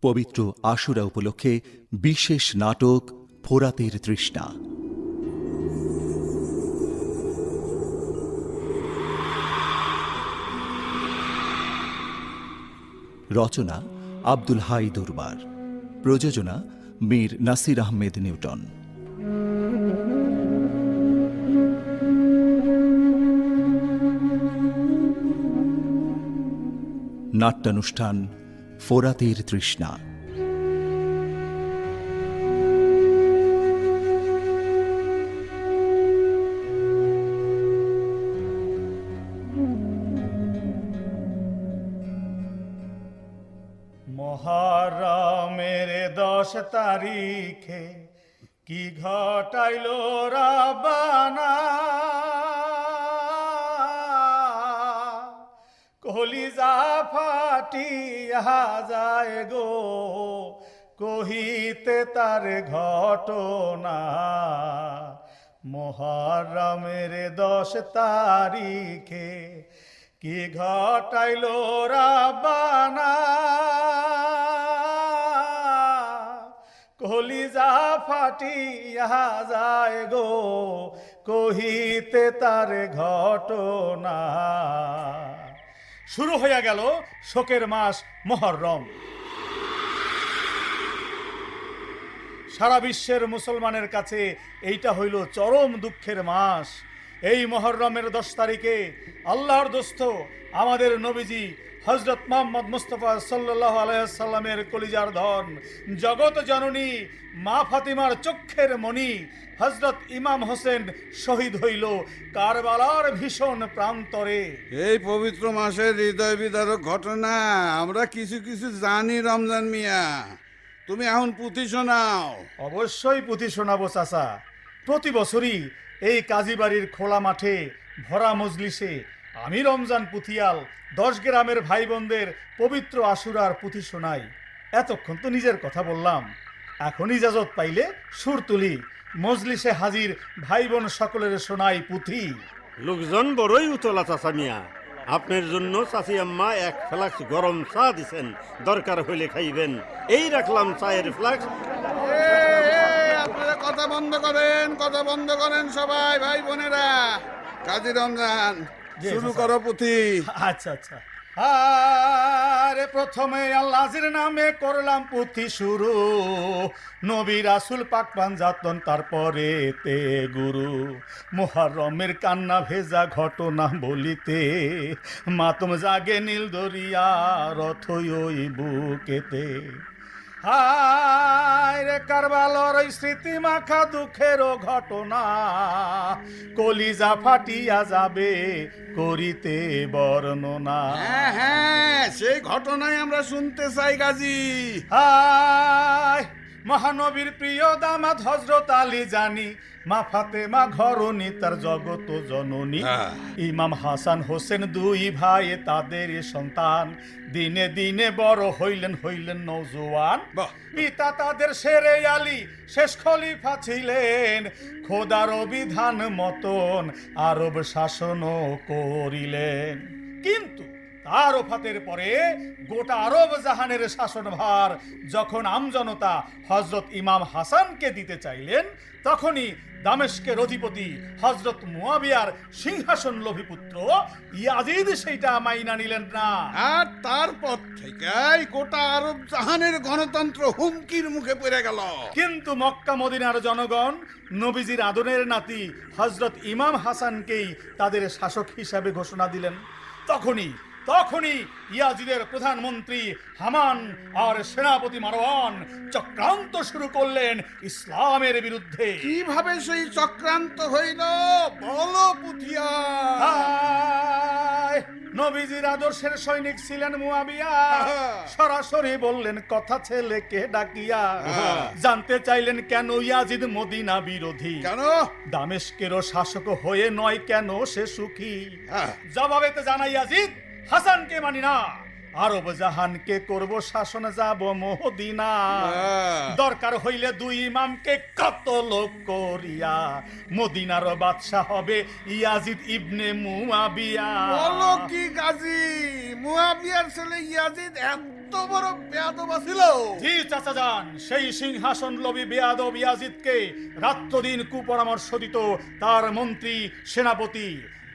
পবিত্র আশুরা উপলক্ষে বিশেষ নাটক ফোরাতের তৃষ্ণা। রচনা আব্দুল হাই দুরবার, প্রযোজনা মীর নাসির আহমেদ নিউটন। নাট্যানুষ্ঠান ফোরাতের তৃষ্ণা। মহরমের 10 তারিখে কি ঘটাইল রাব্বানা, কলিজা ফাটিয়া যায় গো কহিতে তার ঘটনা। মহরমের 10 তারিখে কি ঘটাইল রাব্বানা, কলিজা ফাটিয়া যায় গো কহিতে তার ঘটনা। শুরু হইয়া গেল শোকের মাস মহরম। সারা বিশ্বের মুসলমানের কাছে এইটা হইল চরম দুঃখের মাস। এই মহরমের 10 তারিখে আল্লাহর দোস্ত আমাদের নবীজি হযরত মুহাম্মদ মুস্তাফা সাল্লাল্লাহু আলাইহি ওয়াসাল্লামের কলিজার ধন, জগৎ জননী মা ফাতিমার চক্ষের মণি হযরত ইমাম হোসেন শহীদ হইল কারবালার ভীষণ প্রান্তরে। এই পবিত্র মাসের হৃদয় বিদারক ঘটনা আমরা কিছু কিছু জানি রমজান মিয়া, তুমি এখন পুঁথি শোনাও। অবশ্যই পুঁথি শোনাবো চাচা। প্রতি বছরই এই কাজীবাড়ির খোলা মাঠে ভরা মজলিসে আমি রমজান পুঁথিয়াল 10 গ্রামের ভাই বোনদের পবিত্র আশুরার পুঁথি শোনাই। এতক্ষণ তো নিজের কথা বললাম, এখন ইজাজত পাইলে সুর তুলি, মজলিসে হাজির ভাই বোন সকলের শোনাই পুঁথি। লোকজন বড়ই উতলা চাচা মিয়া, আপনার জন্য চাচি আম্মা 1 ফ্লাক্স গরম চা দিছেন, দরকার হইলে খাইবেন। এই রাখলাম চায়ের ফ্লাক্স। আপনারা কথা বন্ধ করেন, কথা বন্ধ করেন সবাই ভাই বোনেরা। কাজী রমজান শুরু করো পুঁথি। আচ্ছা আচ্ছা। আরে প্রথমে আল্লাহর নামে করলাম পুঁথি শুরু, নবী রাসূল পাক পাঞ্জাতন তারপরে তে গুরু। মুহররমের কান্না ভেজা ঘটনা বলিতে, মাতম জাগে নীল দরিয়া রথই ওই বুকেতে। হায় রে কারবালার ওই স্মৃতি মাখা দুঃখেরও ঘটনা, কলিজা ফাটিয়া যাবে করিতে বর্ণনা। হ্যাঁ হ্যাঁ, সেই ঘটনাই আমরা শুনতে চাই গাজী। হায় মহানবীর প্রিয় দামাত হযরত আলী জানি, মা ফাতেমা ঘরণী তার জগত জননী। ইমাম হাসান হোসেন 2 ভাই তাদের সন্তান, দিনে দিনে বড় হইলেন নওজোয়ান। পিতা তাদের শেরে আলী শেষ খলিফা ছিলেন, খোদার বিধান মতন আরব শাসনও করিলেন। কিন্তু তার ওফাতের পরে গোটা আরব জাহানের শাসনভার যখন আমজনতা হযরত ইমাম হাসানকে দিতে চাইলেন, তখনই দামেস্কের অধিপতি হযরত মুয়াবিয়ার সিংহাসন লোভী পুত্র ইয়াজিদ সেইটা মাইনা নিলেন না। আর তারপর থেকেই গোটা আরব জাহানের গণতন্ত্র হুমকির মুখে পড়ে গেল। কিন্তু মক্কা মদিনার জনগণ নবীজির আদরের নাতি হযরত ইমাম হাসানকেই তাদের শাসক হিসাবে ঘোষণা দিলেন। তখনই ইয়াজিদের প্রধানমন্ত্রী হামান আর সেনাপতি মারওয়ান চক্রান্ত শুরু করলেন ইসলামের বিরুদ্ধে। কিভাবে সেই চক্রান্ত হইল বলো পুথিয়া। নবীজির আদর্শের সৈনিক ছিলেন মুয়াবিয়া, সরাসরি বললেন কথা ছেলেকে ডাকিয়া। জানতে চাইলেন কেন ইয়াজিদ মদিনা বিরোধী, কেন দামেস্কেরও শাসক হয়ে নয় কেন সে সুখী। জবাবেতে জানাই ইয়াজিদ, হাসানকে মানি না, আরব জাহানকে করব শাসন, যাব মদিনা। দরকার হইলে 2 ইমামকে কতল করিয়া মদিনার বাদশা হবে ইয়াজিদ ইবনে মুয়াবিয়া। বলো কি গাজী, মুয়াবিয়ার ছেলে ইয়াজিদ এত এত বড় বেয়াদব ছিল? জি চাচা যান, সেই সিংহাসন লোভী বেয়াদব ইয়াজিদকে রাত্রদিন কুপরামর্শ দিত তার মন্ত্রী সেনাপতি।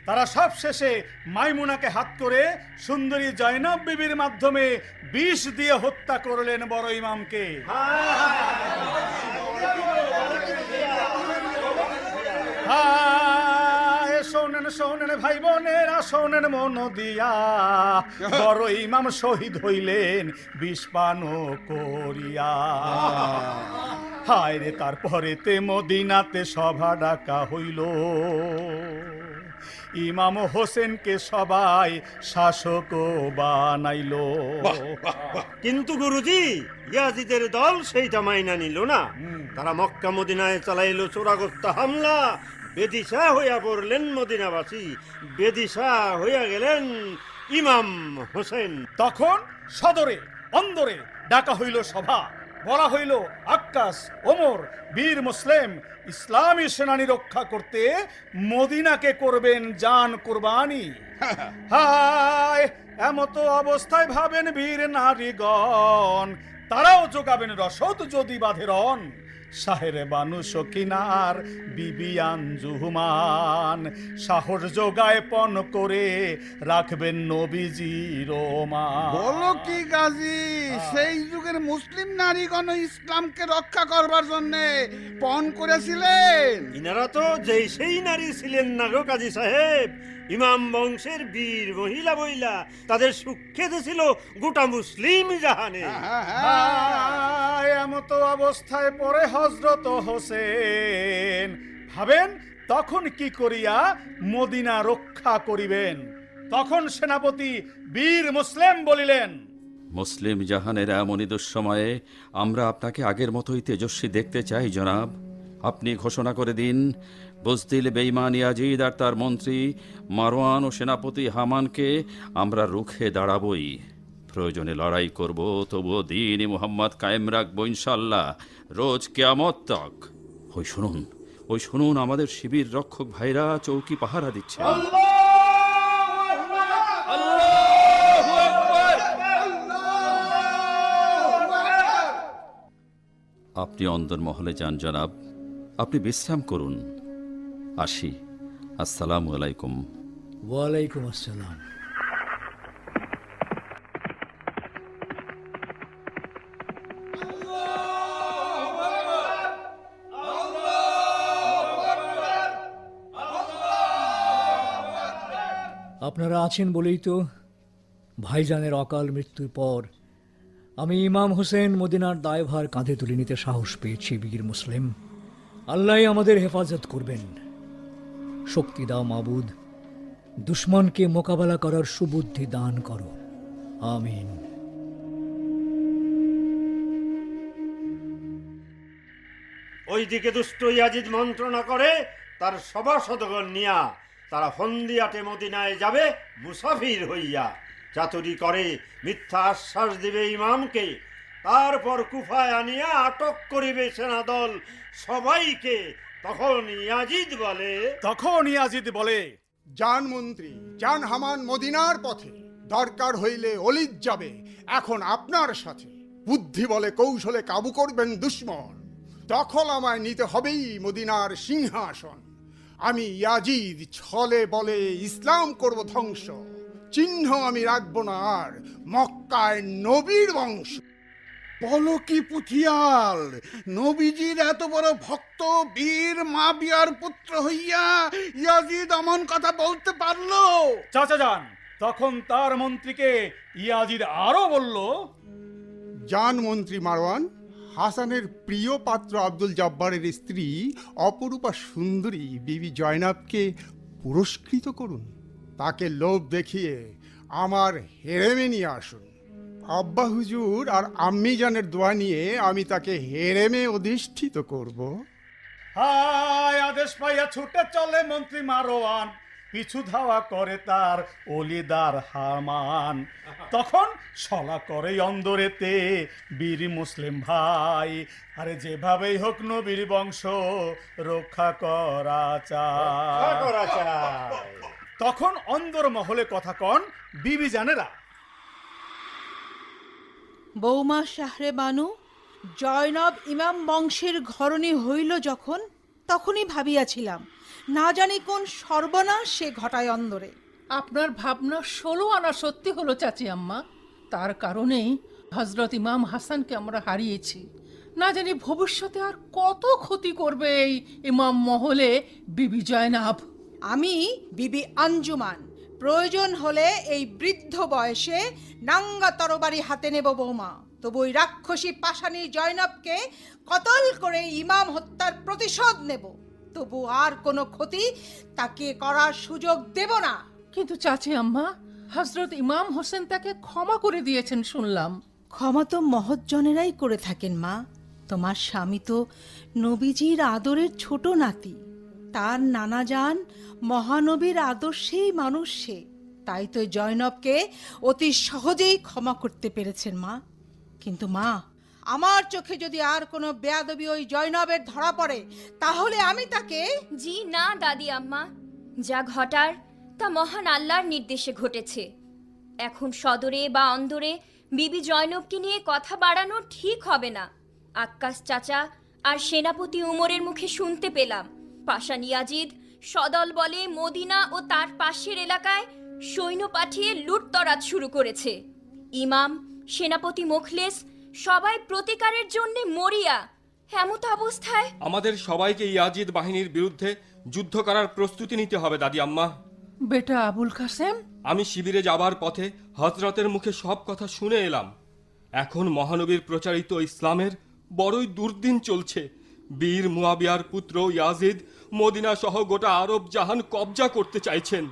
তারা সব শেষে মাইমুনাকে হাত করে সুন্দরী জয়নব বিবির মাধ্যমে বিষ দিয়ে হত্যা করলেন বড় ইমামকে। শোনেন শোনেন ভাই বোনেরা, শোনেন মন দিয়া, বড় ইমাম শহীদ হইলেন বিষ পান করিয়া। হায় রে, তারপরেতে মদিনাতে সভা ডাকা হইল, ইমাম হোসেনকে সবাই শাসক বানাইল। কিন্তু গুরুজি, ইয়াজিদের দল সেইটা মাইনা নিল না। তারা মক্কা মদিনায় চালাইলো চোরাগস্তা হামলা। বেদিশা হইয়া পড়লেন মদিনাবাসী, বেদিশা হইয়া গেলেন ইমাম হোসেন। তখন সদরে অন্দরে ডাকা হইল সভা, বলা হইল আক্কাস ওমর বীর মুসলিম ইসলামী সেনানী রক্ষা করতে মদিনাকে করবেন জান কুরবানি। হায়, এমত অবস্থায় ভাবেন বীর নারীগণ, তারাও যোগাবেন রসদ যদি বাঁধে রন। শাহেরে বানু সকিনার বিবিয়ান জুহমান সাহস যোগায় পণ করে রাখবেন নবীজির মান। বলো কি গাজী, সেই যুগের মুসলিম নারীগণ ইসলামকে রক্ষা করবার জন্য পণ করেছিলেন? ইনারা তো যেই সেই নারী ছিলেন না গো কাজী সাহেব। ইমাম বংশের বীর মহিলা বইলা তাদের সুখ্যাতি ছিল গোটা মুসলিম জাহানে। এমত অবস্থায় পরে হযরত হোসেন ভাবেন তখন কি করিয়া মদিনা রক্ষা করিবেন। তখন সেনাপতি বীর মুসলিম বলিলেন, মুসলিম জাহানের এমনই দুঃসময়ে আমরা আপনাকে আগের মতোই তেজস্বী দেখতে চাই জনাব। আপনি ঘোষণা করে দিন, বুজদিল বেঈমান ইয়াজিদ আর তার মন্ত্রী মারওয়ান ও সেনাপতি হামানকে আমরা রুখে দাঁড়াবই। প্রয়োজনে লড়াই করব, তবুও দ্বীন-ই মুহাম্মদ কায়েম রাখবো ইনশাল্লাহ, রোজ কিয়ামত তক। ওই শুনুন আমাদের শিবির রক্ষক ভাইরা চৌকি পাহারা দিচ্ছে। আপনি অন্দরমহলে যান জনাব, আপনি বিশ্রাম করুন। আসি, আসসালামু আলাইকুম। ওয়ালাইকুম আসসালাম। আপনারা আছেন বলেই তো ভাইজানের অকাল মৃত্যুর পর আমি ইমাম হোসেন মদিনার দায়ভার কাঁধে তুলে নিতে সাহস পেয়েছি। বীর মুসলিম, আল্লাহ আমাদের হেফাজত করবেন। শক্তি দাও মাবুদ, দুশ্মনকে মোকাবেলা করার সুবুদ্ধি দান করো, আমিন। ওইদিকে দুষ্ট ইয়াজিদ মন্ত্রণা করে তার সভাসদগণ নিয়া তারা হন্দিয়াটে মদিনায় যাবে মুসাফির হইয়া। চাতুরি করে মিথ্যা আশ্বাস দিবে ইমামকে, তারপর কুফায় আনিয়া আটক করিবে সেনাদল সবাইকে। তখন ইয়াজিদ বলে, জান মন্ত্রী, জান হামান মদিনার পথে, দরকার হইলে অলিদ যাবে এখন আপনার সাথে। বুদ্ধি বলে কৌশলে কাবু করবেন দুশ্মন, দখল আমায় নিতে হবেই মদিনার সিংহাসন। আমি ইয়াজিদ ছলে বলে ইসলাম করব ধ্বংস, চিহ্ন আমি রাখবো না আর মক্কায় নবীর বংশ। বলো কি পুথিয়াল, নবীজির এত বড় ভক্ত বীর মাবিয়ার পুত্র হইয়া ইয়াজিদ এমন কথা বলতে পারলো? চাচা যান, তখন তার মন্ত্রীকে ইয়াজিদ আরো বলল, জান মন্ত্রী মারওয়ান, হাসানের প্রিয় পাত্র আব্দুল জব্বারের স্ত্রী অপরূপা সুন্দরী বিবি জয়নাবকে পুরস্কৃত করুন। তাকে লোভ দেখিয়ে আমার হেরেমে নিয়ে আসুন। আব্বা হুজুর আর আম্মি জানের দোয়া নিয়ে আমি তাকে হেরেমে অধিষ্ঠিত করব। হায়, আদেশ পাইয়া ছুটে চলে মন্ত্রী মারওয়ান, পিছু ধাওয়া করে তার অলিদার হামান। তখন সলা করে অন্দরেতে বীর মুসলিম ভাই, আরে যেভাবেই হোক নবীর বংশ রক্ষা করা চায়। তখন অন্দর মহলে কথা কন বিবি জানেরা, বৌমা শাহরে বানু, জয়নব ইমাম বংশের ঘরণী হইল যখন, তখনই ভাবিয়াছিলাম না জানি কোন সর্বনাশ সে ঘটায় অন্দরে। আপনার ভাবনা 16 আনা সত্যি হলো চাচি আম্মা। তার কারণেই হজরত ইমাম হাসানকে আমরা হারিয়েছি। না জানি ভবিষ্যতে আর কত ক্ষতি করবে এই ইমাম মহলে বিবি জয়নাব। আমি বিবি আঞ্জুমান, প্রয়োজন হলে এই বৃদ্ধ বয়সে নাঙ্গা তরবারি হাতে নেব বৌমা, তবু ওই রাক্ষসী পাষাণী জয়নবকে কতল করে ইমাম হত্যার প্রতিশোধ নেব। তবু আর কোনো ক্ষতি তাকে করার সুযোগ দেব না। কিন্তু চাচি আম্মা, হজরত ইমাম হোসেন তাকে ক্ষমা করে দিয়েছেন শুনলাম। ক্ষমা তো মহৎজনেরাই করে থাকেন মা। তোমার স্বামী তো নবীজির আদরের ছোট নাতি, তার নানাজান মহানবীর আদর্শেই মানুষ সে। তাই তো জয়নবকে অতি সহজেই ক্ষমা করতে পেরেছেন মা। কিন্তু মা, আমার চোখে যদি আর কোনো বেয়াদবি ওই জয়নবের ধরা পড়ে, তাহলে আমি তাকে... জি না দাদি আম্মা, যা ঘটার তা মহান আল্লাহর নির্দেশে ঘটেছে। এখন সদরে বা অন্দরে বিবি জয়নবকে নিয়ে কথা বাড়ানো ঠিক হবে না। আক্কাস চাচা আর সেনাপতি উমরের মুখে শুনতে পেলাম পাষাণ ইয়াজিদ সদল বলে মদিনা ও তার পাশের এলাকায় সৈন্য পাঠিয়ে লুটতরাজ শুরু করেছে। ইমাম, সেনাপতি মুখলেস সবাই প্রতিকারের জন্য মরিয়া। এমত অবস্থায় আমাদের সবাইকে ইয়াজিদ বাহিনীর বিরুদ্ধে যুদ্ধ করার প্রস্তুতি নিতে হবে দাদি আম্মা। বেটা আবুল কাসেম, আমি শিবিরে যাবার পথে হযরতের মুখে সব কথা শুনে এলাম। এখন মহানবীর প্রচারিত ইসলামের বড়ই দুর্দিন চলছে। বীর মুয়াবিয়ার পুত্র ইয়াজিদ মদিনা সহ গোটা আরব জাহান কবজা করতে চাইছেন।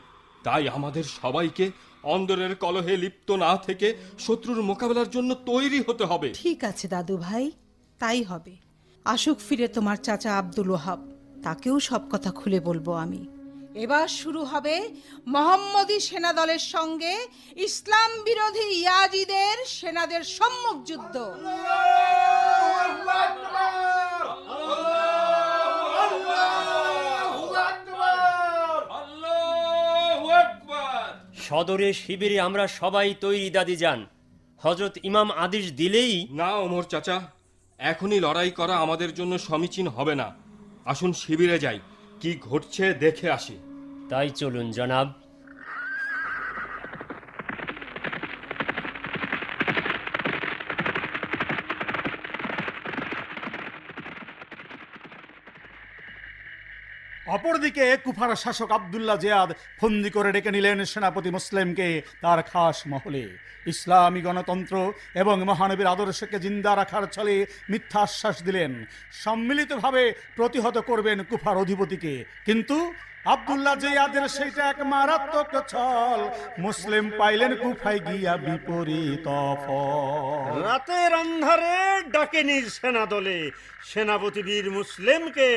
তাই আমাদের সবাইকে অন্দরের কলহে লিপ্ত না থেকে শত্রুর মোকাবেলার জন্য তৈরি হতে হবে। ঠিক আছে দাদু ভাই, তাই হবে। আসুক ফিরে তোমার চাচা আব্দুল ওহাব, তাকেও সব কথা খুলে বলবো আমি। এবার শুরু হবে মোহাম্মদী সেনাদলের সঙ্গে ইসলাম বিরোধী ইয়াজিদের সেনাদের সম্মুখ যুদ্ধ। সদরে শিবিরে আমরা সবাই তৈরি দাদি যান। হযরত ইমাম আদেশ দিলেই... না ওমর চাচা, এখনই লড়াই করা আমাদের জন্য সমীচীন হবে না। আসুন শিবিরে যাই, কি ঘটছে দেখে আসি। তাই চলুন জনাব। অপরদিকে কুফার শাসক আব্দুল্লাহ জিয়াদ ফন্দি করে ডেকে নিলেন সেনাপতি মুসলিমকে তার খাস মহলে। ইসলামী গণতন্ত্র এবং মহানবীর আদর্শকে জিন্দা রাখার ছলে মিথ্যা আশ্বাস দিলেন সম্মিলিতভাবে প্রতিহত করবেন কুফার অধিপতিকে। কিন্তু আব্দুল্লাহ জিয়াদের সেইটা এক মারাত্মক ছল। মুসলিম পাইলেন কুফায় গিয়া বিপরীত ফল। রাতের অন্ধারে ডাকেনির সেনাদলে সেনাপতি বীর মুসলিমকে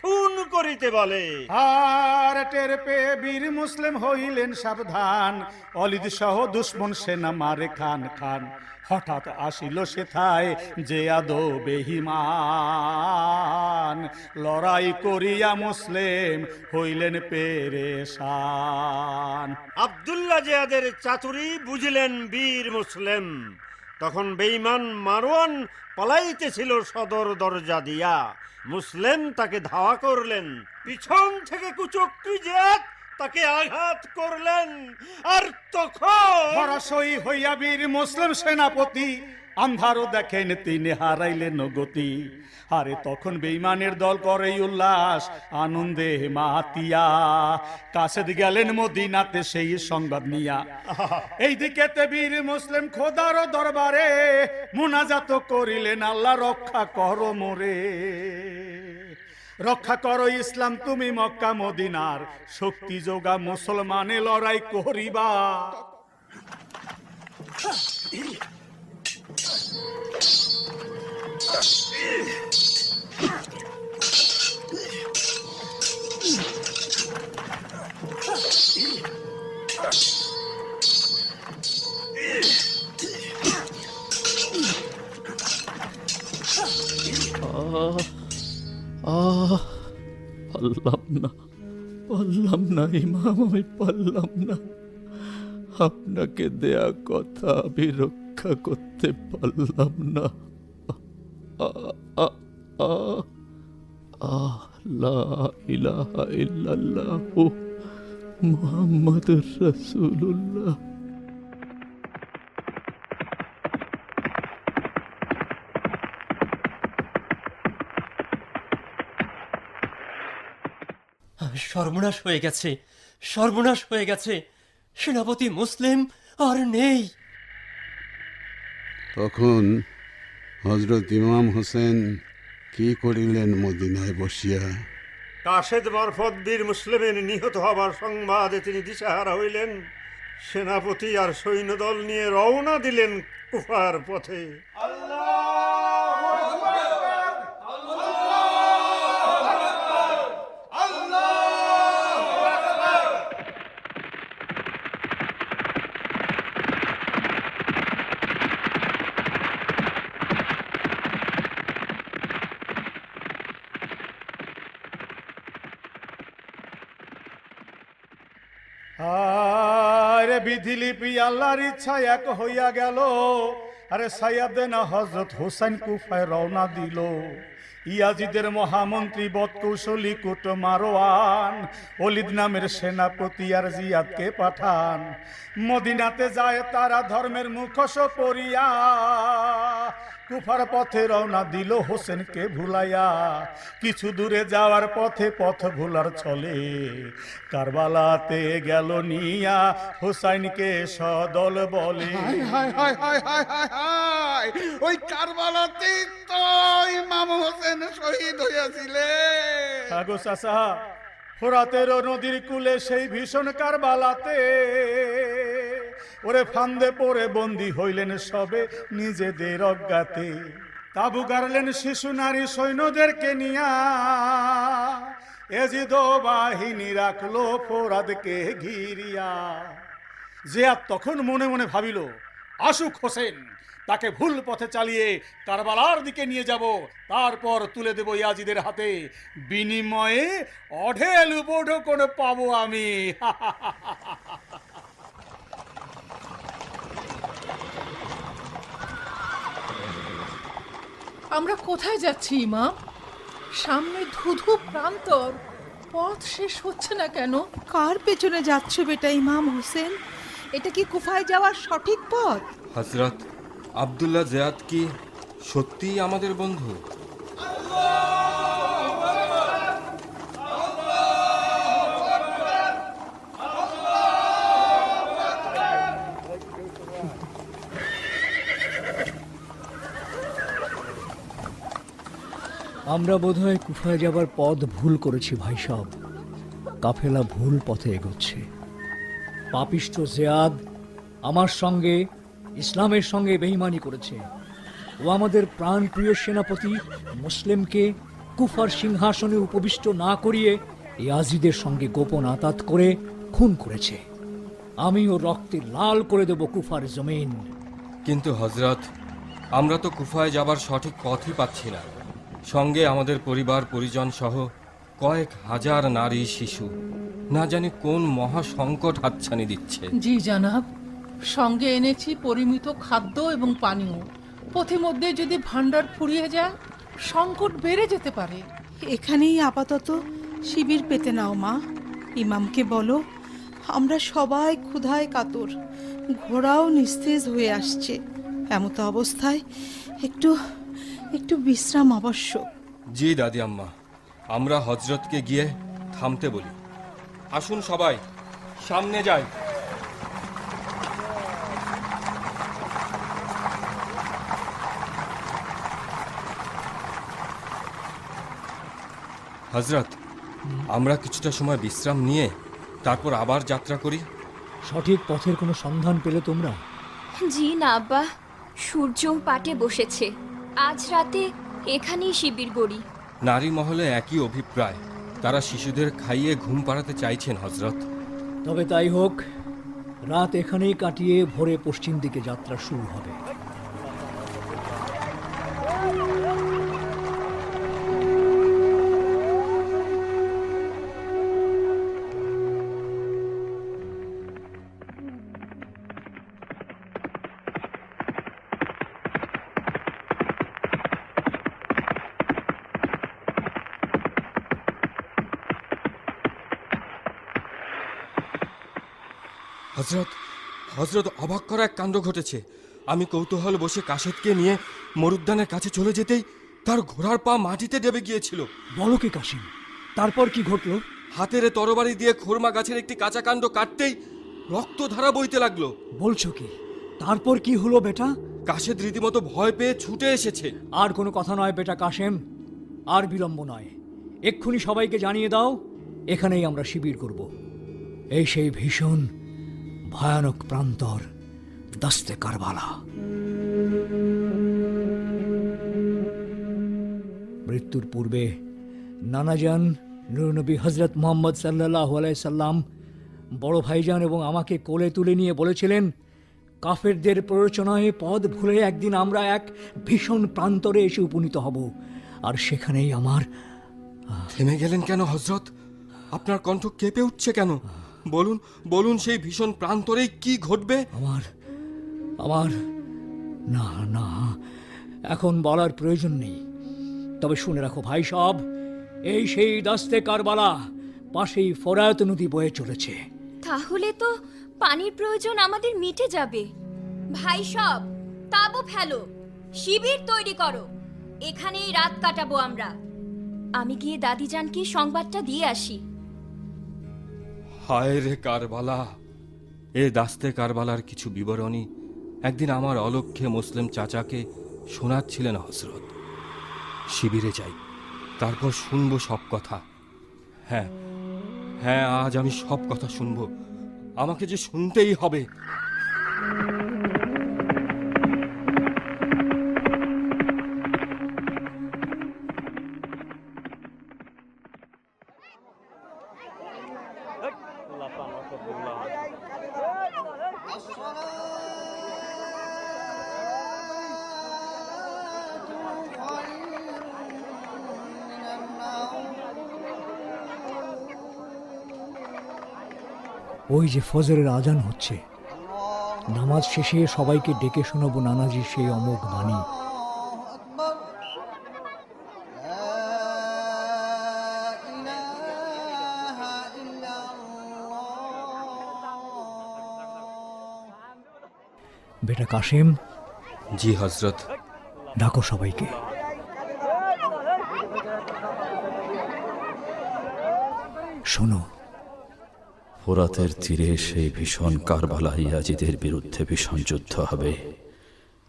খুন করিতে বলে। আর টের পেয়ে বীর মুসলিম হইলেন সাবধান, অলিদ সহ দুশ্মন সেনা মারে খান খান। হঠাৎ আসিল সেথায় যে আদো বেহিমান, লড়াই করিয়া মুসলিম হইলেন পেরেশান। আব্দুল্লাহ জিয়াদের চাতুরি বুঝলেন বীর মুসলিম। তখন বেঈমান মারওয়ান পালাইতেছিল সদর দরজা দিয়া। মুসলিম তাকে ধাওয়া করলেন, পিছন থেকে কুচক্রী জিয়াদ তাকে আঘাত করলেন। আর তখন পরাশয়ী হইয়া বীর মুসলিম সেনাপতি আন্ধারও দেখেন তিনি হারাইলেন গতি। আরে তখন বেঈমানের দল করে উল্লাস আনন্দে মাতিয়া, কাছে গেলেন মদিনাতে সেই সংবাদ নিয়া। এইদিকে বীর মুসলিম খোদার দরবারে মুনাজাত করিলেন, আল্লাহ রক্ষা করো মোরে, রক্ষা করো ইসলাম তুমি মক্কা মদিনার, শক্তি যোগা মুসলমানে লড়াই করিবা। পারলাম না ইমাম, আমি পারলাম না। আপনাকে দেয়া কথা আমি রক্ষা রক্ষা করতে পারলাম না। লা ইলাহা ইল্লাল্লাহু মুহাম্মাদুর রাসূলুল্লাহ। সর্বনাশ হয়ে গেছে, সর্বনাশ হয়ে গেছে। সেনাপতি মুসলিম আর নেই। তখন হজরত ইমাম হোসেন কি করিলেন মদিনায় বসিয়া? কাশেদ মারফত বীর মুসলিমের নিহত হবার সংবাদে তিনি দিশাহারা হইলেন। সেনাপতি আর সৈন্যদল নিয়ে রওনা দিলেন কুফার পথে। আরে বিধিলিপি আল্লাহর ইচ্ছা এক হইয়া গেল। আরে সাইয়াদেনা হযরত হোসেন কুফায় রওনা দিল। ইয়াজিদের মহামন্ত্রী বদকৌশলী কুট মারওয়ান ওলিদ নামের সেনাপতি আর জিয়াদকে পাঠান। মদিনাতে যায় তারা ধর্মের মুখোশ পরিয়া। কুফার পথে রওনা দিল হোসেনকে ভুলাইয়া। কিছু দূরে যাওয়ার পথে পথ ভুলার ছলে কারবালাতে গেল নিয়া হোসাইনকে সদল বলে। ওই কারবালাতে তো ইমাম হোসেন শহীদ হইয়াছিলেন। আগো চাচা, ফোরাতের নদীর কূলে সেই ভীষণ কারবালাতে ওরে ফান্দে পড়ে বন্দী হইলেন সবে নিজেদের অজ্ঞাতে। তাবু গাড়লেন শিশু নারী সৈন্যদেরকে নিয়া। এজিদ বাহিনী রাখলো ফোরাদকে ঘিরিয়া। জিয়াদ তখন মনে মনে ভাবিল, আসুক হোসেন, তাকে ভুল পথে চালিয়ে কারবালার দিকে নিয়ে যাব, তারপর তুলে দেব ইয়াজিদের হাতে। বিনিময়ে অঢেল উপঢৌকন পাবো আমি। আমরা কোথায় যাচ্ছি ইমাম? সামনে ধুধু প্রান্তর, পথ শেষ হচ্ছে না কেন? কার পেছনে যাচ্ছ বেটা ইমাম হোসেন? এটা কি কুফায় যাওয়ার সঠিক পথ? হযরত আব্দুল্লাহ জিয়াদ কি সত্যিই আমাদের বন্ধু? আমরা বোধহয় কুফায় যাবার পথ ভুল করেছি ভাই সাহেব। কাফেলা ভুল পথে এগোচ্ছে। পাপিষ্ঠ জিয়াদ আমার সঙ্গে, ইসলামের সঙ্গে বেঈমানি করেছে। ও আমাদের প্রাণপ্রিয় সেনাপতি মুসলিমকে কুফার সিংহাসনে উপবিষ্ট না করিয়ে ইয়াজিদের সঙ্গে গোপন আতাত করে খুন করেছে। আমি ও রক্তে লাল করে দেব কুফার জমিন। কিন্তু হযরত, আমরা তো কুফায় যাবার সঠিক পথই পাচ্ছি না। সঙ্গে আমাদের পরিবার পরিজন সহ কয়েক হাজার নারী শিশু না জানি কোন মহা সংকট হাতছানি দিচ্ছে। জি জানাব, সঙ্গে এনেছি পরিমিত খাদ্য এবং পানীয়। পথিমধ্যে যদি ভান্ডার ফুরিয়ে যায়, সংকট বেড়ে যেতে পারে। এখানেই আপাতত শিবির পেতে নাও মা। ইমামকে বলো আমরা সবাই ক্ষুধায় কাতর, ঘোড়াও নিস্তেজ হয়ে আসছে। এমতো অবস্থায় একটু একটু বিশ্রাম আবশ্যক। জি দাদি আম্মা, আমরা হযরতকে গিয়ে থামতে বলি। আসুন সবাই সামনে যাই। হযরত, আমরা কিছুটা সময় বিশ্রাম নিয়ে তারপর আবার যাত্রা করি। সঠিক পথের কোনো সন্ধান পেলে তোমরা? জি না আব্বা, সূর্য পাটে বসেছে। আজ রাতে এখানেই শিবির গড়ি। নারী মহলে একই অভিপ্রায়। তারা শিশুদের খাইয়ে ঘুম পাড়াতে চাইছেন হযরত। তবে তাই হোক, রাত এখানেই কাটিয়ে ভোরে পশ্চিম দিকে যাত্রা শুরু হবে। হজরত হজরত অবাক করা এক কাণ্ড ঘটেছে। আমি কৌতূহল বসে কাশেদকে নিয়ে মরুদ্যানের কাছে চলে যেতেই তার ঘোড়ার পা মাটিতে ডেবে গিয়েছিল। বলো কি কাশিম, তারপর কি ঘটলো? হাতের তরবারি দিয়ে খুরমা গাছের একটি কাঁচা কাণ্ড কাটতেই রক্তধারা বইতে লাগলো। বলছো কি? তারপর কি হলো বেটা? কাশেদ রীতিমতো ভয় পেয়ে ছুটে এসেছে। আর কোনো কথা নয় বেটা কাশেম, আর বিলম্ব নয়, এক্ষুনি সবাইকে জানিয়ে দাও এখানেই আমরা শিবির করব। এই সেই ভীষণ ভয়ানক প্রান্তর দাস্তে কারবালা। মৃত্যুর পূর্বে নানাজান নূরনবী হজরত মোহাম্মদ সাল্লাল্লাহু আলাইহি সাল্লাম বড় ভাইজান এবং আমাকে কোলে তুলে নিয়ে বলেছিলেন, কাফেরদের প্ররোচনায় পথ ভুলে একদিন আমরা এক ভীষণ প্রান্তরে এসে উপনীত হব, আর সেখানেই আমার... থেমে গেলেন কেন হজরত? আপনার কণ্ঠ কেঁপে উঠছে কেন? বলুন বলুন, সেই ভীষণ প্রান্তরেই কি ঘটবে? আমার না না, এখন বলার প্রয়োজন নেই। তবে শুনে রাখো ভাই সব, এই সেই দাস্তে কারবালা, পাশেই ফোরাত নদী বয়ে চলেছে। তাহলে তো পানির প্রয়োজন আমাদের মিটে যাবে। ভাই সব, তাবু ফেলো, শিবির তৈরি করো, এখানেই রাত কাটাবো আমরা। আমি গিয়ে দাদিজানকে সংবাদটা দিয়ে আসি। হায় রে কারবালা! এ দাস্তে কারবালার কিছু বিবরণী একদিন আমার অলক্ষ্যে মুসলিম চাচাকে শোনাচ্ছিলেন হজরত। শিবিরে যাই, তারপর শুনবো সব কথা। হ্যাঁ হ্যাঁ, আজ আমি সব কথা শুনবো, আমাকে যে শুনতেই হবে। ওই যে ফজরের আজান হচ্ছে, নামাজ শেষে সবাইকে ডেকে শোনাবো নানাজির সেই অমোঘ বাণী। বেটা কাশেম। জি হজরত। ডাকো সবাইকে। শোনো, ফোরাতের তীরে সেই ভীষণ কারবালা ইয়াজিদের বিরুদ্ধে ভীষণ যুদ্ধ হবে,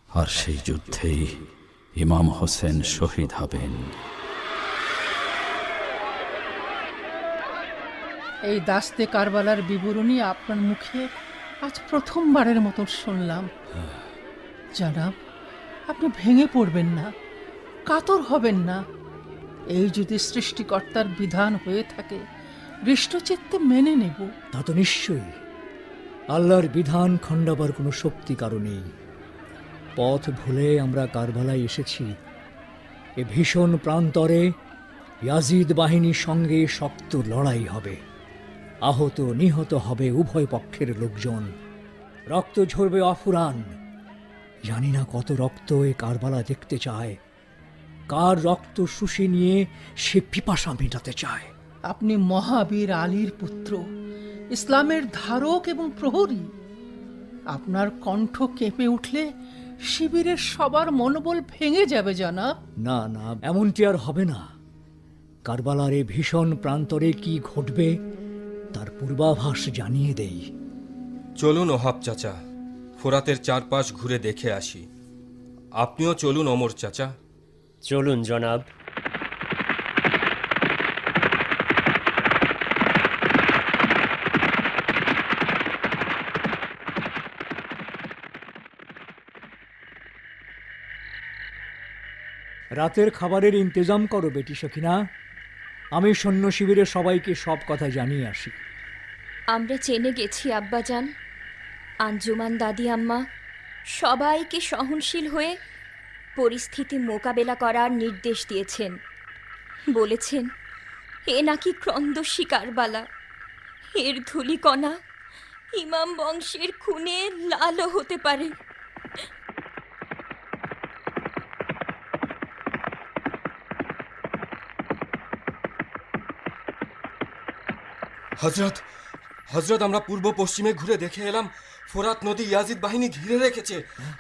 আর সেই যুদ্ধেই ইমাম হোসেন শহীদ হবেন। এই দাস্তে কারবালার বিবরণী আপনার মুখে আজ প্রথমবারের মতো শুনলাম। জানাব, আপনি ভেঙে পড়বেন না, কাতর হবেন না। এই যদি সৃষ্টিকর্তার বিধান হয়ে থাকে, হৃষ্টচিত্তে মেনে নেব। তা তো নিশ্চয়ই। আল্লাহর বিধান খণ্ডাবার কোনো শক্তি কারো নেই। পথ ভুলে আমরা কারবালায় এসেছি। এ ভীষণ প্রান্তরে ইয়াজিদ বাহিনীর সঙ্গে শক্ত লড়াই হবে। আহত নিহত হবে উভয় পক্ষের লোকজন, রক্ত ঝরবে অফুরান। জানি না কত রক্ত এ কারবালা দেখতে চায়, কার রক্ত শুষে নিয়ে সে পিপাসা মেটাতে চায়। আপনি মহাবীর আলীর পুত্র, ইসলামের ধারক এবং প্রহরী। আপনার কণ্ঠ কেঁপে উঠলে শিবিরের সবার মনোবল ভেঙে যাবে জানাব। না না, এমনটি আর হবে না। কারবালার এ ভীষণ প্রান্তরে কি ঘটবে তার পূর্বাভাস জানিয়ে দেই। চলুন ওহাব চাচা, ফোরাতের চারপাশ ঘুরে দেখে আসি। আপনিও চলুন ওমর চাচা। চলুন জনাব। রাতের খাবারের ইন্তজাম করো বেটি সখিনা। আমি সৈন্য শিবিরের সবাইকে সব কথা জানিয়ে আসি। আমরা চেনে গেছি আব্বাজান, আঞ্জুমান দাদি আম্মা সবাইকে সহনশীল হয়ে পরিস্থিতি মোকাবেলা করার নির্দেশ দিয়েছেন। বলেছেন এ নাকি ক্রন্দশী কারবালা, এর ধূলিকণা ইমাম বংশের খুনে লালও হতে পারে। হজরত, হজরত আমরা পূর্ব পশ্চিমে ঘুরে দেখে এলাম ফোরাত নদী ইয়াজিদ বাহিনী ঘিরে রেখেছে।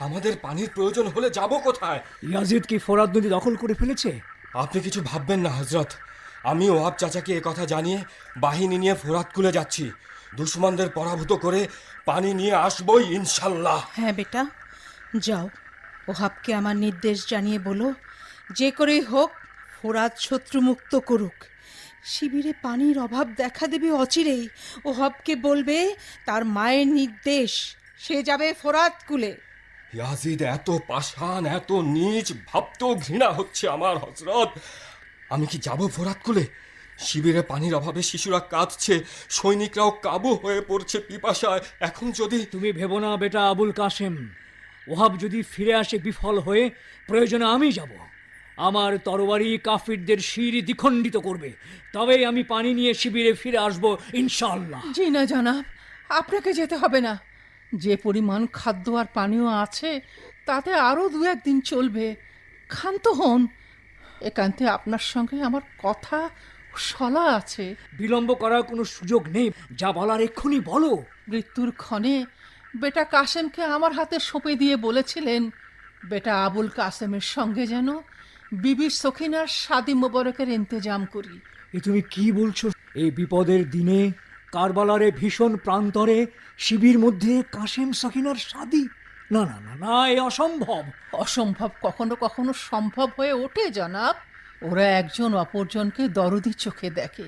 আমাদের পানির প্রয়োজন হলে যাব কোথায়? ইয়াজিদ কি ফোরাত নদী দখল করে ফেলেছে? আপনি কিছু ভাববেন না হজরত, আমি ওহাব চাচাকে কথা জানিয়ে বাহিনী নিয়ে ফোরাত কুলে যাচ্ছি। দুশ্মনদের পরাভূত করে পানি নিয়ে আসবই ইনশাল্লাহ। হ্যাঁ বেটা, যাও, ওহাবকে আমার নির্দেশ জানিয়ে বলো যে করেই হোক ফোরাত শত্রুমুক্ত করুক। শিবিরে পানির অভাব দেখা দেবে অচিরেই। ওহাবকে বলবে তার মায়ের নির্দেশ, সে যাবে ফোরাত কুলে। ইয়াজিদ এত পাষাণ, এত নীচ, ভাবতেও ঘৃণা হচ্ছে আমার হজরত। আমি কি যাব ফোরাত কুলে? শিবিরে পানির অভাবে শিশুরা কাঁদছে, সৈনিকরাও কাবু হয়ে পড়ছে পিপাসায়। এখন যদি... তুমি ভেবো না বেটা আবুল কাসেম, ওহাব যদি ফিরে আসে বিফল হয়ে, প্রয়োজনে আমি যাব। আমার তরবারি কাফিরদের শির দ্বিখণ্ডিত করবে, তবেই আমি পানি নিয়ে শিবিরে ফিরে আসব ইনশাআল্লাহ। জি না জনাব, আপনাকে যেতে হবে না। যে পরিমাণ খাদ্য আর পানীয় আছে তাতে আরও 2-1 দিন চলবে। ক্ষান্ত হন, একান্তে আপনার সঙ্গে আমার কথা সলা আছে। বিলম্ব করার কোনো সুযোগ নেই, যা বলার এক্ষুনি বলো। মৃত্যুর ক্ষণে বেটা কাসেমকে আমার হাতে সঁপে দিয়ে বলেছিলেন বেটা আবুল কাসেমের সঙ্গে যেন বিবি সখিনার শাদি মোবারকের ইন্তজাম করি। এ তুমি কি বলছো? এই বিপদের দিনে কারবালারে ভীষণ প্রান্তরে শিবির মধ্যে কাসেম সখিনার শাদি? না না না না, এ অসম্ভব। অসম্ভব কখনো কখনো সম্ভব হয়ে ওঠে জনাব। ওরা একজন অপরজনকে দরদি চোখে দেখে।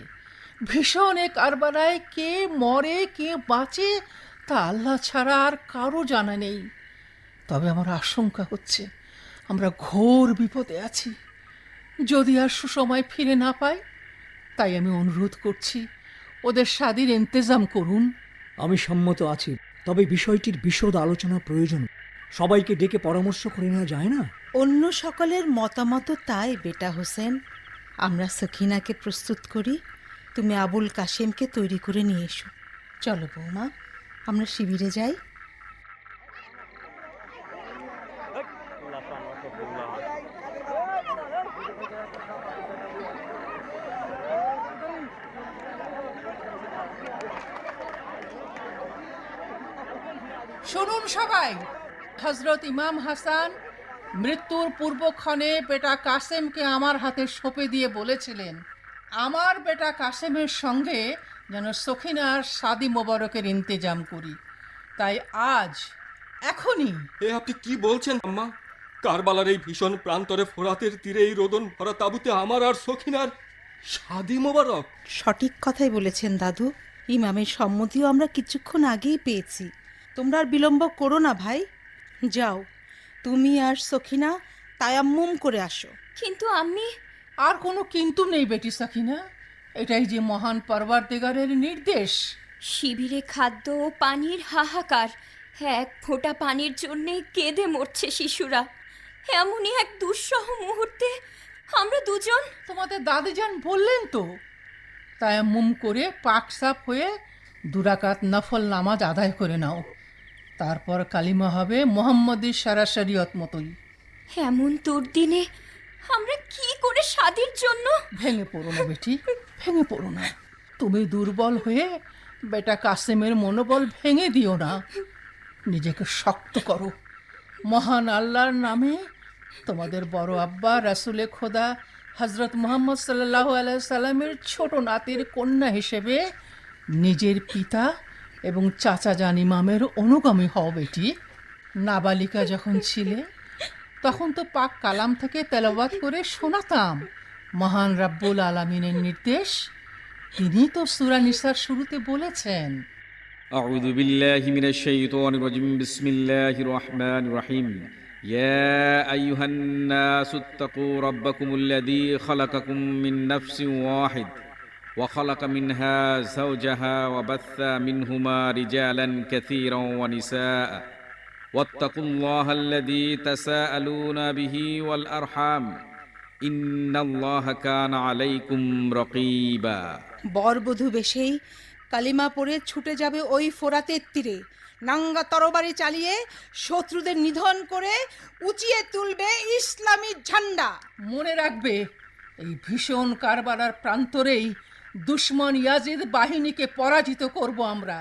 ভীষণ এ কারবালায় কে মরে কে বাঁচে তা আল্লাহ ছাড়া আর কারো জানা নেই। তবে আমার আশঙ্কা হচ্ছে আমরা ঘোর বিপদে আছি, যদি আর সুসময় ফিরে না পাই। তাই আমি অনুরোধ করছি ওদের শাদির ইন্তজাম করুন। আমি সম্মত আছি, তবে বিষয়টির বিশদ আলোচনা প্রয়োজন। সবাইকে ডেকে পরামর্শ করে নেওয়া যায় না? অন্য সকলের মতামত তাই বেটা হোসেন। আমরা সখিনাকে প্রস্তুত করি, তুমি আবুল কাসেমকে তৈরি করে নিয়ে এসো। চলো বৌমা, আমরা শিবিরে যাই। শুনুন সবাই, হজরত ইমাম হাসান মৃত্যুর পূর্বক্ষণে বেটা কাসেমকে আমার হাতে সঁপে দিয়ে বলেছিলেন আমার বেটা কাসেমের সঙ্গে যেন সখিনার শাদি মোবারকের ইন্তজাম করি। তাই আজ, এখনই... এ আপনি কি বলছেন আম্মা? কারবালার এই ভীষণ প্রান্তরে ফোরাতের তীরে এই রোদন ভরা তাঁবুতে আমার আর সখিনার শাদি মোবারক? সঠিক কথাই বলেছেন দাদু। ইমামের সম্মতিও আমরা কিছুক্ষণ আগেই পেয়েছি। তোমরা আর বিলম্ব করো না ভাই, যাও তুমি আর সখিনা তায়াম্মুম করে আসো। কিন্তু আমি... আর কোনো কিন্তু নেই বেটি সখিনা, এটাই যে মহান পরওয়ারদিগারের নির্দেশ। শিবিরে খাদ্য ও পানির হাহাকার, এক ফোঁটা পানির জন্যে কেঁদে মরছে শিশুরা। এমনই এক দুঃসহ মুহূর্তে আমরা দুজন... তোমাদের দাদিজান বললেন তো, তায়াম্মুম করে পাক সাফ হয়ে 2 রাকাত নফল নামাজ আদায় করে নাও, তারপর কালিমা হবে মোহাম্মদী সারা শরীয়ত মতোই। এমন দুর্দিনে আমরা কি করে শাদির জন্য... ভেঙে পড়ো না বেটি, ভেঙে পড়ো না। তুমি দুর্বল হয়ে বেটা কাসেমের মনোবল ভেঙে দিও না, নিজেকে শক্ত করো। মহান আল্লাহর নামে তোমাদের বড় আব্বা রাসূলে খোদা হজরত মুহাম্মদ সাল্লাল্লাহু আলাইহি সাল্লামের ছোট নাতির কন্যা হিসেবে নিজের পিতা এবং চাচা জান ইমামের অনুগামী হও বেটি। নাবালিকা যখন ছিলে তখন তো পাক কালাম থেকে তেলাওয়াত করে শোনাতাম মহান রাব্বুল আলামিনের নির্দেশ। তিনি তো সূরা নিসার শুরুতে বলেছেন, আউযু বিল্লাহি মিনাশ শাইতানির রাজিম, বিসমিল্লাহির রহমানির রহিম। ইয়া আইয়ুহান নাসুত্তাকু রাব্বাকুমুল্লাযী খালাকাকুম মিন নাফসিন ওয়াহিদ ওয়া খালাকা মিনহা যাওজাহা ওয়া বাথসা মিনহুমা রিজালান কাসীরান ওয়া নিসাআ ওয়াত্তাকুল্লাহাল্লাযী তাসাআলুনা বিহি ওয়াল আরহাম ইন্নাল্লাহা কানা আলাইকুম রাকীবা। বরবধূ বেশেই কালিমা পড়ে ছুটে যাবে ওই ফোরাতের তীরে, নাঙ্গা তরবারি চালিয়ে শত্রুদের নিধন করে উঁচিয়ে তুলবে ইসলামী ঝান্ডা। মনে রাখবে এই ভীষণ কারবালার প্রান্তরেই দুশ্মন ইয়াজিদ বাহিনীকে পরাজিত করব আমরা,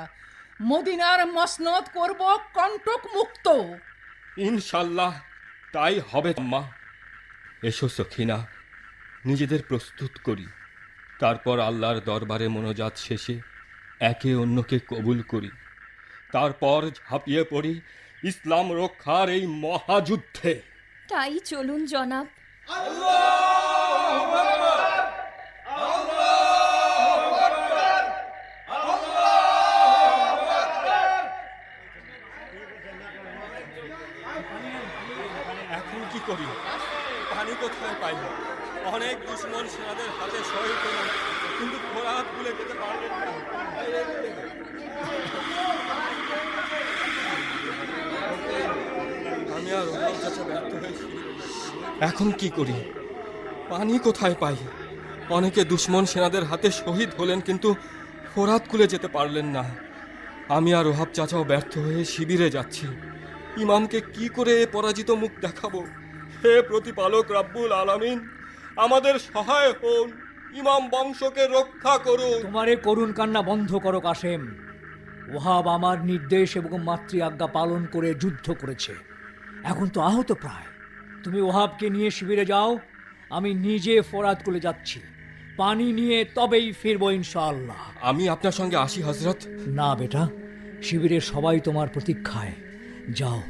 মদিনার মসনদ করব কণ্টক মুক্ত। ইনশাল্লাহ তাই হবে আম্মা। এসো সখিনা, নিজেদের প্রস্তুত করি, তারপর আল্লাহর দরবারে মোনাজাত শেষে একে অন্যকে কবুল করি, তারপর ঝাঁপিয়ে পড়ি ইসলাম রক্ষার এই মহাযুদ্ধে। তাই চলুন জনাব। এখন কি করি? পানি কোথায় পাই? অনেক দুশ্মন সেনাদের হাতে শহীদ হলেন, কিন্তু ফোরাত ভুলে যেতে পারলেন না। আমি আর ওর কাছে ব্যর্থ হয়েছি। এখন কি করি? পানি কোথায় পাই? অনেকে দুশ্মন সেনাদের হাতে শহীদ হলেন, কিন্তু ফোরাত খুলে যেতে পারলেন না। আমি আর ওহাব চাচাও ব্যর্থ হয়ে শিবিরে যাচ্ছি। ইমামকে কি করে এ পরাজিত মুখ দেখাবো? হে প্রতিপালক রাব্বুল আলামিন, আমাদের সহায় হন, ইমাম বংশকে রক্ষা করুন। তোমারে করুণ কান্না বন্ধ করো কাসেম। ওহাব আমার নির্দেশ এবং মাতৃ আজ্ঞা পালন করে যুদ্ধ করেছে, এখন তো আহত প্রায়। তুমি ওহাবকে নিয়ে শিবিরে যাও, আমি নিজে ফোরাত করে যাচ্ছি। পানি নিয়ে তবেই ফিরবো ইনশাআল্লাহ। আমি আপনার সঙ্গে আসি হযরত। না বেটা, শিবিরের সবাই তোমার প্রতীক্ষায়। যাও,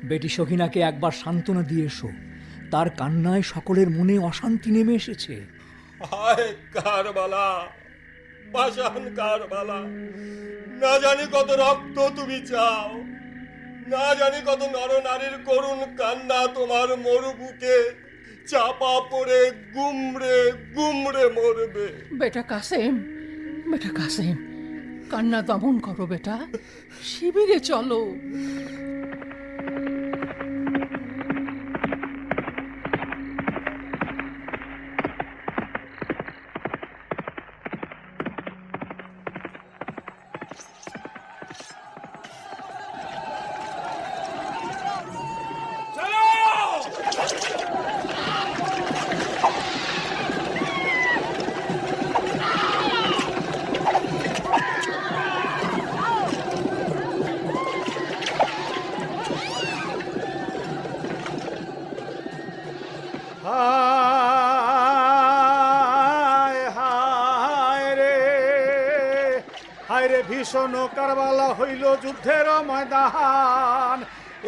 বেটি সখিনাকে একবার সান্ত্বনা দিয়ে এসো, তার কান্নায় সকলের মনে অশান্তি নেমে এসেছে। হায় কারবালা, পাষাণ কারবালা, না জানি কত রক্ত তুমি চাও, না জানি কত নরনারীর করুণ কান্না তোমার মরুবুকে চাপা পড়ে গুমড়ে গুমড়ে মরবে। বেটা কাসেম, বেটা কাসেম, কান্না দমন করো বেটা, শিবিরে চলো। হায় হায় রে, হায় রে, ভীষণ কারবালা হইল যুদ্ধের ময়দান।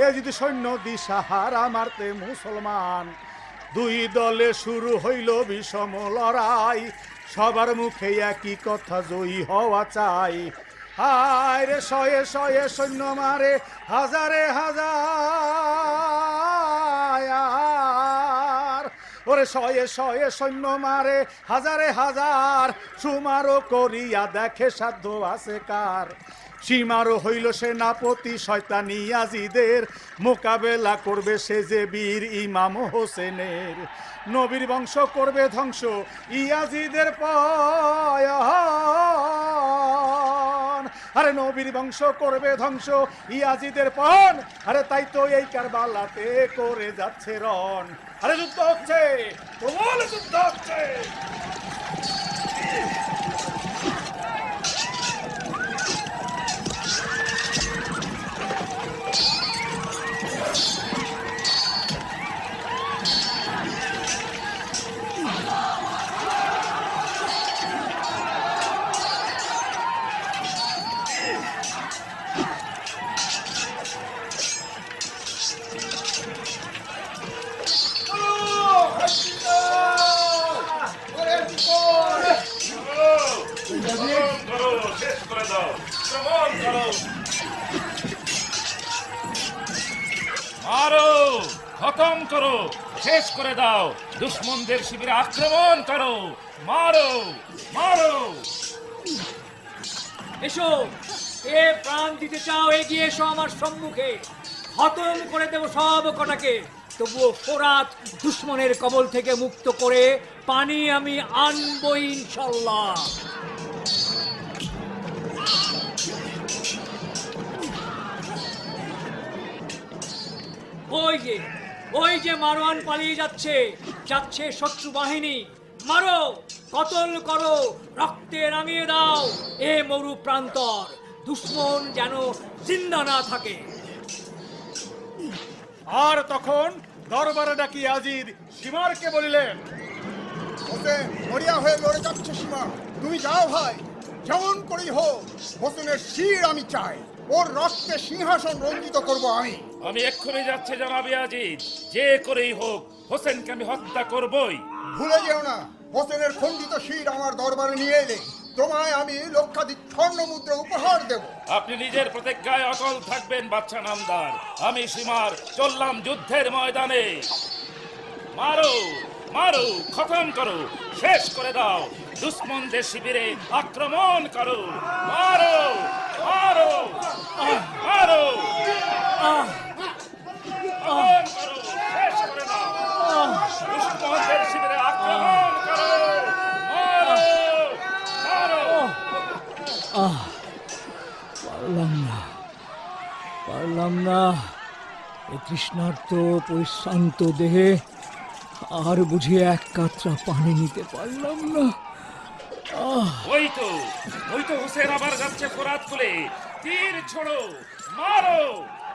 এ যদি সৈন্য দিশাহারা মারতে মুসলমান, দুই দলে শুরু হইল বিষম লড়াই, সবার মুখে একই কথা, জয়ী হওয়া চাই। হায় রে, শয়ে শয়ে সৈন্য মারে হাজারে হাজার, ওরে শয়ে শয়ে সৈন্য মারে হাজারে হাজার, সুমারো করিয়া দেখে সাধ্য আছে কার। সীমারও হইল সেনাপতি শয়তানি ইয়াজিদের, মোকাবেলা করবে সে যে বীর ইমাম হোসেনের। নবীর বংশ করবে ধ্বংস ইয়াজিদের পয়ন, আরে নবীর বংশ করবে ধ্বংস ইয়াজিদের পয়ন। আরে তাই তো এই কারবালাতে করে যাচ্ছে রণ। আরে যুদ্ধ হচ্ছে, প্রবল যুদ্ধ হচ্ছে। মারো, খতম করো, শেষ করে দাও, দুশ্মনদের শিবিরে আক্রমণ করো, মারো মারো। এসো, এ প্রাণ দিতে চাও, এগিয়ে এসো আমার সম্মুখে। খতম করে দেব সব কটাকে, তবুও ফোরাত দুশ্মনের কবল থেকে মুক্ত করে পানি আমি আনবো ইনশাল্লাহ। ওই যে মারওয়ান পালিয়ে যাচ্ছে, যাচ্ছে শত্রু বাহিনী। মারো, কতল করো, রক্তে রাঙিয়ে দাও এ মরু প্রান্তর, দুশ্মন যেন জিন্দা না থাকে। আর তখন দরবারে ডাকি ইয়াজিদ সীমারকে বলিলেন, হোসেন মরিয়া হয়ে লড়ে যাচ্ছে সীমা, তুমি যাও ভাই, যেমন করেই হোক হোসেনের শির আমি চাই, ওর রক্তে সিংহাসন রঞ্জিত করব আমি। আমি এক্ষুনি যাচ্ছি জনাব ইয়াজিদ, যে করেই হোক হোসেনকে আমি হত্যা করবই। ভুলে যেও না, হোসেনের খণ্ডিত শির আমার দরবারে নিয়ে এলে তোমায় আমি লক্ষাধিক স্বর্ণ মুদ্রা উপহার দেব। আপনি নিজের প্রতিজ্ঞায় অটল থাকবেন বাদশা নামদার। আমি সীমার চললাম যুদ্ধের ময়দানে। মারো মারো, খতম করো, শেষ করে দাও, দুশ্মনদের শিবিরে আক্রমণ করো, মারো মারো মারো, খতম করো, শেষ করে দাও, দুশ্মনদের শিবিরে আক্রমণ করো, মারো মারো। পারলাম না এ তৃষ্ণার্ত পরিশ্রান্ত দেহে আর বুঝি এক কাতরা পানি নিতে পারলাম না। ওই তো হোসেন আবার যাচ্ছে ফোরাত কুলে, তীর ছোড়ো, মারো,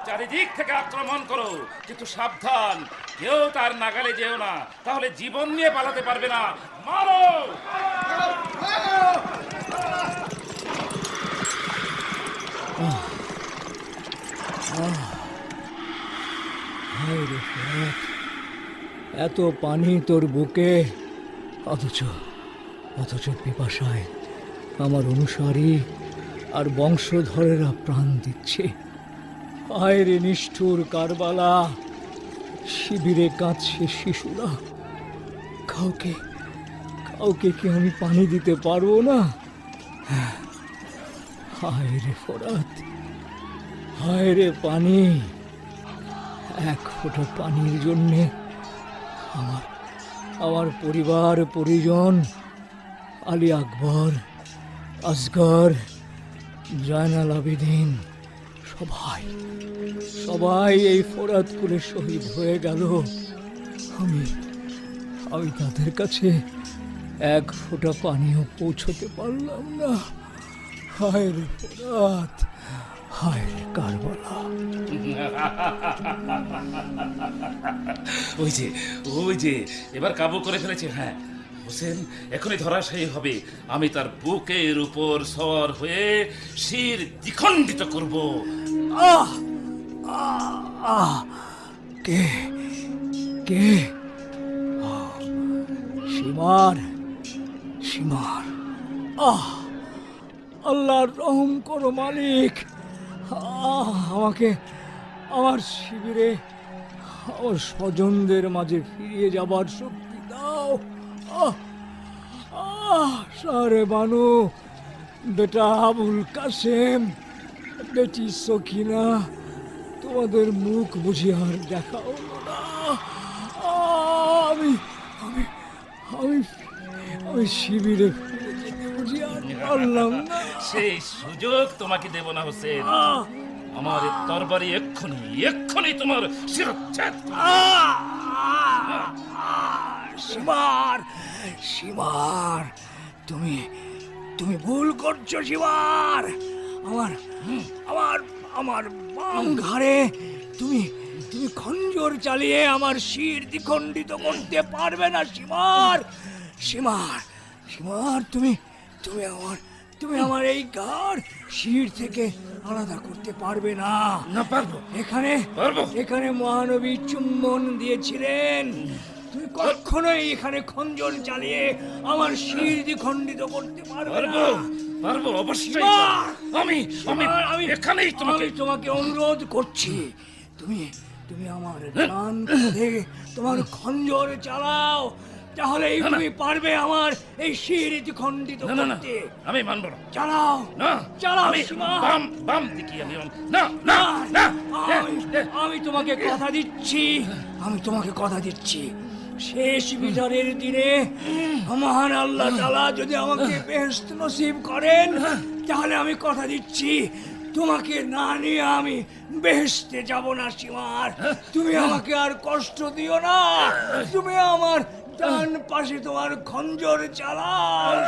চারিদিক থেকে আক্রমণ করো, কিন্তু সাবধান, কেউ তার নাগালে যেও না, তাহলে জীবন নিয়ে পালাতে পারবে না। মারো হায় রে ফোরাত, এত পানি তোর বুকে, অথচ পিপাসায় আমার অনুসারী আর বংশধরেরা প্রাণ দিচ্ছে। হায় রে নিষ্ঠুর কারবালা, শিবিরে কাঁদছে শিশুরা, কাউকে কি আমি পানি দিতে পারবো না? হায় রে ফোরাত, হায় রে পানি, এক ফোঁটা পানির জন্যে আমার পরিবার পরিজন, আলী আকবর, আসগর, জয়নাল আবেদিন, সবাই এই ফোরাত কুলে শহীদ হয়ে গেল। আমি তাদের কাছে এক ফোঁটা পানিও পৌঁছতে পারলাম না। হায় রে ফোরাত, হায় রে কারবালা। ওই যে এবার কাবু করে ফেলেছে। হ্যাঁ, হোসেন এখনই ধরাশায়ী হবে। আমি তার বুকের উপর সওয়ার হয়ে শির দ্বিখণ্ডিত করব। কে সীমার, আল্লাহর রহম করো মালিক, আমাকে আমার শিবিরে আমার স্বজনদের মাঝে ফিরিয়ে যাবার শক্তি দাও। সারে বানু, বেটা আবুল কাসেম, বেটি সখিনা, তোমাদের মুখ বুঝি আর দেখা হলো না। আমি শিবিরে ফিরে যেতে বুঝি আর পারলাম না। সেই সুযোগ তোমাকে দেব না হোসেন। আমার তরবারি এক্ষুনি তোমার শিরচ্ছেদ। সীমার, তুমি ভুল করছো সীমার। আমার বাম ঘাড়ে তুমি খঞ্জর চালিয়ে আমার শির দ্বিখণ্ডিত করতে পারবে না সীমার। তুমি আমার এই ঘাড় শির থেকে আলাদা করতে পারবে না। পারবো। এখানে মহানবী চুম্বন দিয়েছিলেন, তুমি কখনোই এখানে খঞ্জর চালিয়ে আমার শির দ্বিখণ্ডিত করতে পারবে না। পারবো অবশ্যই। আমি এখানেই তোমাকে অনুরোধ করছি, তুমি আমার ডান কাঁধে তোমার খঞ্জর চালাও, তাহলেই তুমি পারবে আমার এই শির দ্বিখণ্ডিত করতে। আমি মানব না। চালাও সীমা। বাম দিকে আমি তোমাকে কথা দিচ্ছি, শেষ বিচারের দিনে মহান আল্লাহ তাআলা যদি আমাকে বেহেশত নসিব করেন, তাহলে আমি কথা দিচ্ছি তোমাকে না নিয়ে আমি বেহেশতে যাব না সীমার। তুমি আমাকে আর কষ্ট দিও না, তুমি আমার ডান পাশে তোমার খঞ্জর চালাও।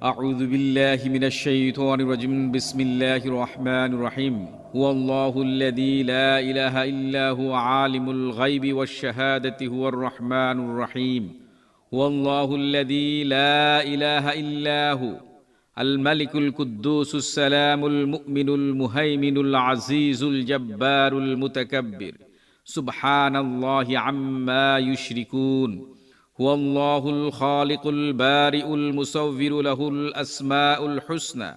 أعوذ بالله من الشيطان الرجيم بسم الله الرحمن الرحيم هو الله الذي لا إله إلا هو عالم الغيب والشهادة هو الرحمن الرحيم هو الله الذي لا إله إلا هو الملك القدوس السلام المؤمن المهيمن العزيز الجبار المتكبر سبحان الله عما يشركون هو الله الخالق البارئ المصور له الأسماء الحسنى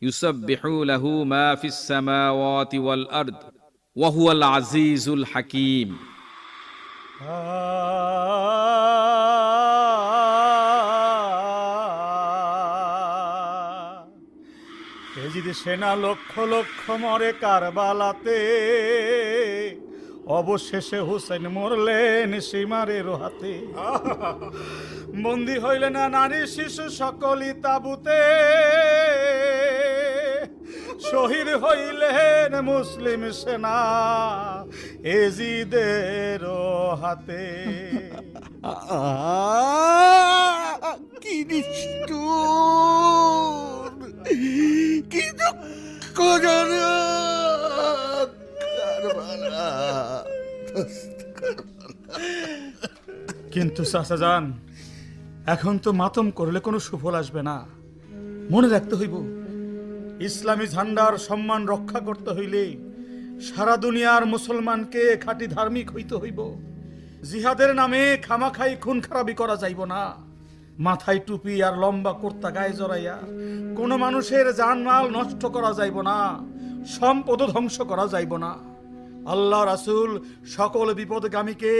يسبح له ما في السماوات والأرض وهو العزيز الحكيم এজিদ সেনা লক্ষ লক্ষ মরে কারবালাতে, অবশেষে হুসেন মরলেন সীমারের হাতে। বন্দী হইলেন না নারী শিশু সকলই তাবুতে, শহীদ হইলেন মুসলিম সেনা এজিদের হাতে। কি নিষ্ঠুর, কি দুঃখজনক কারবালা। কিন্তু চাচা যান, এখন তো মাতম করলে কোনো সুফল আসবে না। মনে রাখতে হইব, ইসলামী ঝান্ডার সম্মান রক্ষা করতে হইলে সারা দুনিয়ার মুসলমানকে খাঁটি ধার্মিক হইতে হইব। জিহাদের নামে খামাখাই খুন খারাপি করা যাইব না। মাথায় টুপি আর লম্বা কুর্তা গায়ে জড়াইয়া কোনো মানুষের জানমাল নষ্ট করা যাইব না, সম্পদ ধ্বংস করা যাইব না। আল্লাহ রাসূল সকল বিপদগামীকে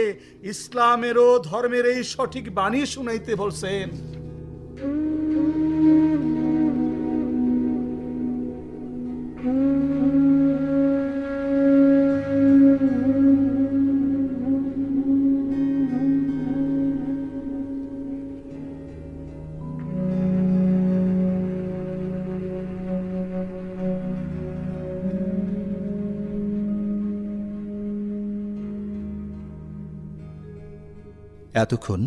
ইসলামের ও ধর্মের এই সঠিক বাণী শুনাইতে বলছেন। এতক্ষণ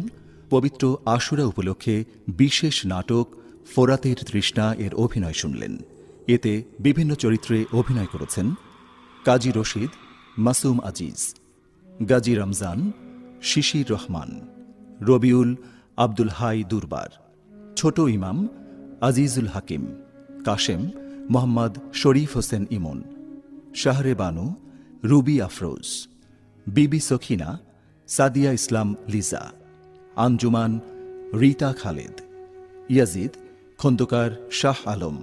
পবিত্র আশুরা উপলক্ষে বিশেষ নাটক ফোরাতের তৃষ্ণা এর অভিনয় শুনলেন। এতে বিভিন্ন চরিত্রে অভিনয় করেছেন কাজী রশিদ, মাসুম আজিজ, গাজী রমজান, শিশির রহমান, রবিউল, আব্দুল হাই দুরবার, ছোট ইমাম আজিজুল হাকিম, কাশেম মোহাম্মদ শরীফ হোসেন ইমন, শাহরে বানু রুবি আফরোজ, বিবি সখিনা সাদিয়া ইসলাম লিজা, আঞ্জুমান রীতা খালেদ, ইয়াজিদ খন্দকার শাহ আলম,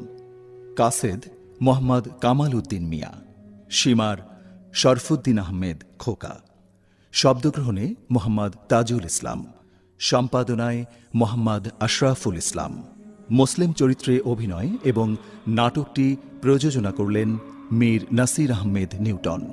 কাসেদ মোহাম্মদ কামাল উদ্দিন মিয়া, সীমার শরফুদ্দিন আহমেদ খোকা, শব্দগ্রহণে মোহাম্মদ তাজুল ইসলাম, সম্পাদনায় মোহাম্মদ আশরাফুল ইসলাম। মুসলিম চরিত্রে অভিনয় এবং নাটকটি প্রযোজনা করলেন মীর নাসির আহমেদ নিউটন।